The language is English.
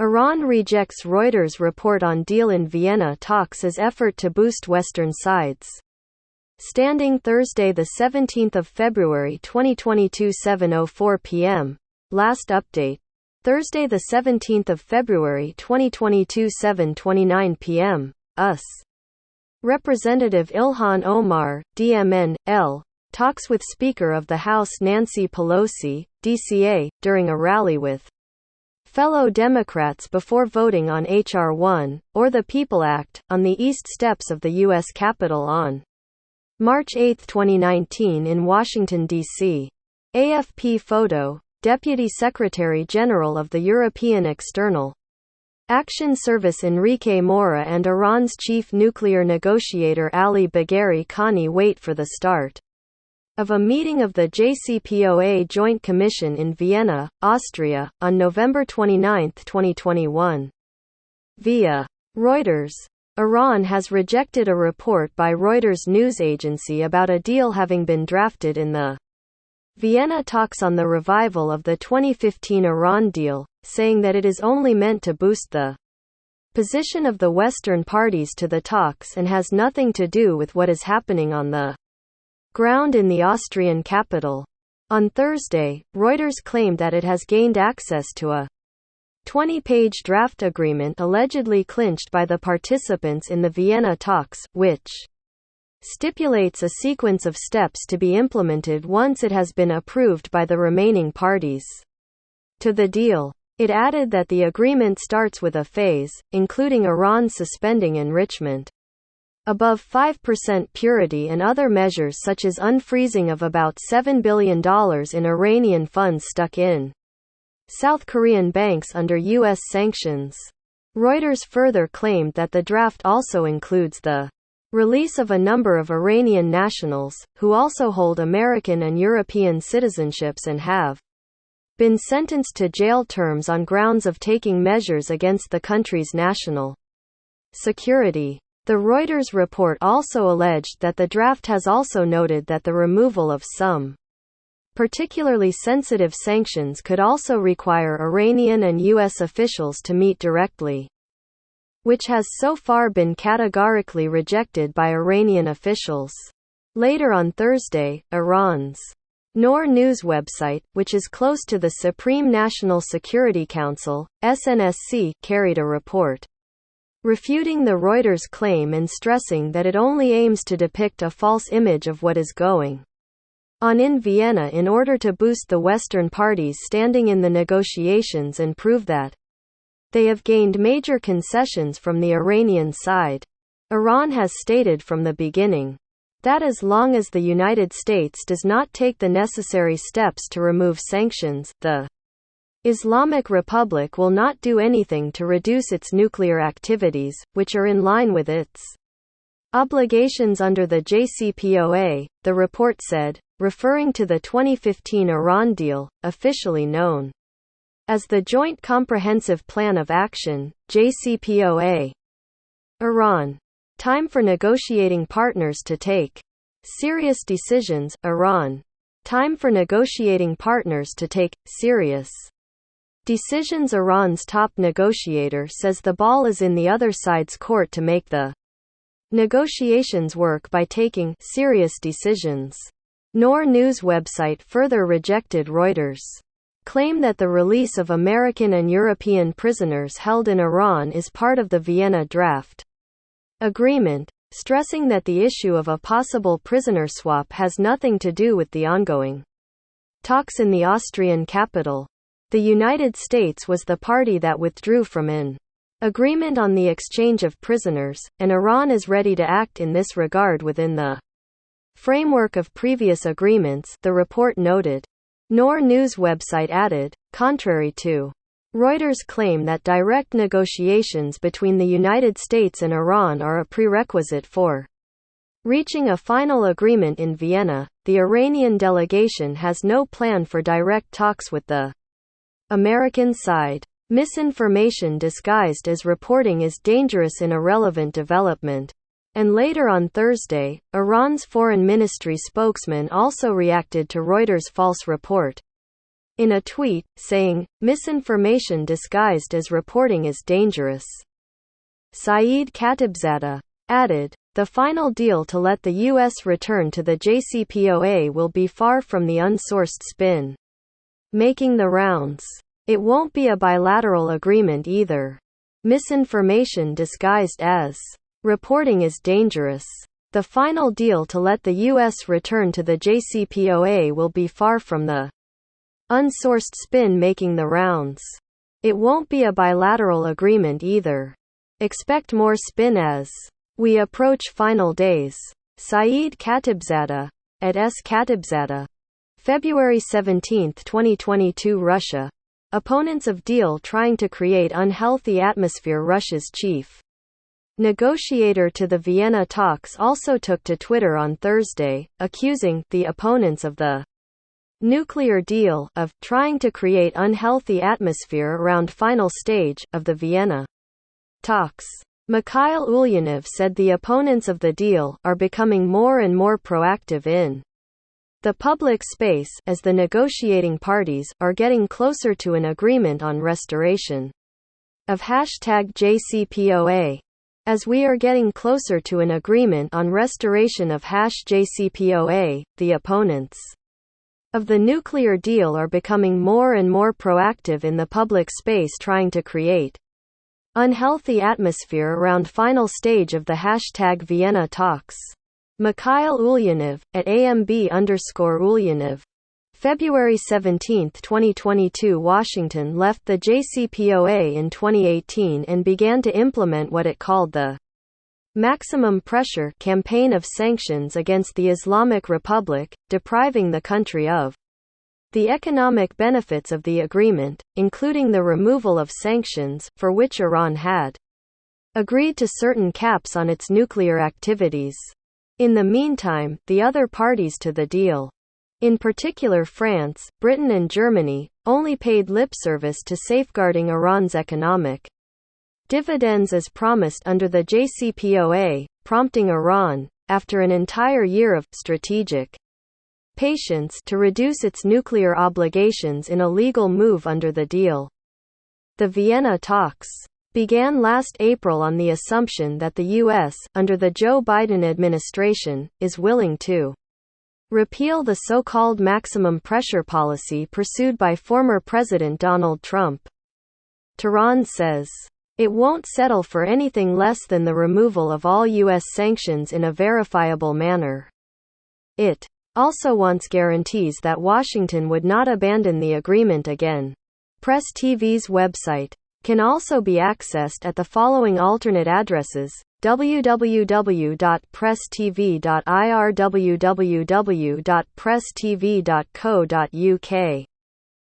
Iran rejects Reuters report on deal in Vienna talks as effort to boost Western sides. Standing Thursday 17 February 2022 7:04 p.m. Last update. Thursday 17 February 2022 7:29 p.m. US. Representative Ilhan Omar, DMN, L., talks with Speaker of the House Nancy Pelosi, DCA, during a rally with fellow Democrats before voting on H.R. 1, or the People Act, on the east steps of the U.S. Capitol on March 8, 2019 in Washington, D.C. AFP photo, Deputy Secretary General of the European External Action Service Enrique Mora and Iran's chief nuclear negotiator Ali Bagheri Khani wait for the start of a meeting of the JCPOA Joint Commission in Vienna, Austria, on November 29, 2021. Via Reuters. Iran has rejected a report by Reuters news agency about a deal having been drafted in the Vienna talks on the revival of the 2015 Iran deal, saying that it is only meant to boost the position of the Western parties to the talks and has nothing to do with what is happening on the ground in the Austrian capital. On Thursday, Reuters claimed that it has gained access to a 20-page draft agreement allegedly clinched by the participants in the Vienna talks, which stipulates a sequence of steps to be implemented once it has been approved by the remaining parties to the deal. It added that the agreement starts with a phase, including Iran suspending enrichment above 5% purity and other measures such as unfreezing of about $7 billion in Iranian funds stuck in South Korean banks under U.S. sanctions. Reuters further claimed that the draft also includes the release of a number of Iranian nationals, who also hold American and European citizenships and have been sentenced to jail terms on grounds of taking measures against the country's national security. The Reuters report also alleged that the draft has also noted that the removal of some particularly sensitive sanctions could also require Iranian and U.S. officials to meet directly, which has so far been categorically rejected by Iranian officials. Later on Thursday, Iran's Noor News website, which is close to the Supreme National Security Council, SNSC, carried a report refuting the Reuters claim and stressing that it only aims to depict a false image of what is going on in Vienna in order to boost the Western parties standing in the negotiations and prove that they have gained major concessions from the Iranian side. Iran has stated from the beginning that as long as the United States does not take the necessary steps to remove sanctions, the Islamic Republic will not do anything to reduce its nuclear activities, which are in line with its obligations under the JCPOA, the report said, referring to the 2015 Iran deal, officially known as the Joint Comprehensive Plan of Action, JCPOA. Iran. Time for negotiating partners to take serious decisions. Iran. Time for negotiating partners to take serious decisions. Iran's top negotiator says the ball is in the other side's court to make the negotiations work by taking serious decisions. Noor News website further rejected Reuters' claim that the release of American and European prisoners held in Iran is part of the Vienna draft agreement, stressing that the issue of a possible prisoner swap has nothing to do with the ongoing talks in the Austrian capital. The United States was the party that withdrew from an agreement on the exchange of prisoners, and Iran is ready to act in this regard within the framework of previous agreements, the report noted. Noor News website added, contrary to Reuters' claim that direct negotiations between the United States and Iran are a prerequisite for reaching a final agreement in Vienna, the Iranian delegation has no plan for direct talks with the American side. Misinformation disguised as reporting is dangerous in a relevant development. And later on Thursday, Iran's foreign ministry spokesman also reacted to Reuters' false report. in a tweet, saying, "Misinformation disguised as reporting is dangerous." Saeed Khatibzadeh added, "The final deal to let the U.S. return to the JCPOA will be far from the unsourced spin making the rounds. It won't be a bilateral agreement either. Misinformation disguised as reporting is dangerous. The final deal to let the U.S. return to the JCPOA will be far from the unsourced spin making the rounds. It won't be a bilateral agreement either. Expect more spin as we approach final days." Saeed Khatibzadeh at S. Khatibzadeh. February 17, 2022. Russia. Opponents of deal trying to create unhealthy atmosphere. Russia's chief negotiator to the Vienna talks also took to Twitter on Thursday, accusing the opponents of the nuclear deal of trying to create unhealthy atmosphere around final stage of the Vienna talks. Mikhail Ulyanov said the opponents of the deal are becoming more and more proactive in the public space as the negotiating parties are getting closer to an agreement on restoration of #JCPOA. As we are getting closer to an agreement on restoration of #JCPOA, the opponents of the nuclear deal are becoming more and more proactive in the public space trying to create unhealthy atmosphere around final stage of the #Vienna talks. Mikhail Ulyanov, at AMB_Ulyanov. February 17, 2022. Washington left the JCPOA in 2018 and began to implement what it called the maximum pressure campaign of sanctions against the Islamic Republic, depriving the country of the economic benefits of the agreement, including the removal of sanctions, for which Iran had agreed to certain caps on its nuclear activities. In the meantime, the other parties to the deal, in particular France, Britain and Germany, only paid lip service to safeguarding Iran's economic dividends as promised under the JCPOA, prompting Iran, after an entire year of strategic patience, to reduce its nuclear obligations in a legal move under the deal. The Vienna talks began last April on the assumption that the U.S., under the Joe Biden administration, is willing to repeal the so-called maximum pressure policy pursued by former President Donald Trump. Tehran says it won't settle for anything less than the removal of all U.S. sanctions in a verifiable manner. It also wants guarantees that Washington would not abandon the agreement again. Press TV's website can also be accessed at the following alternate addresses: www.presstv.ir, www.presstv.co.uk.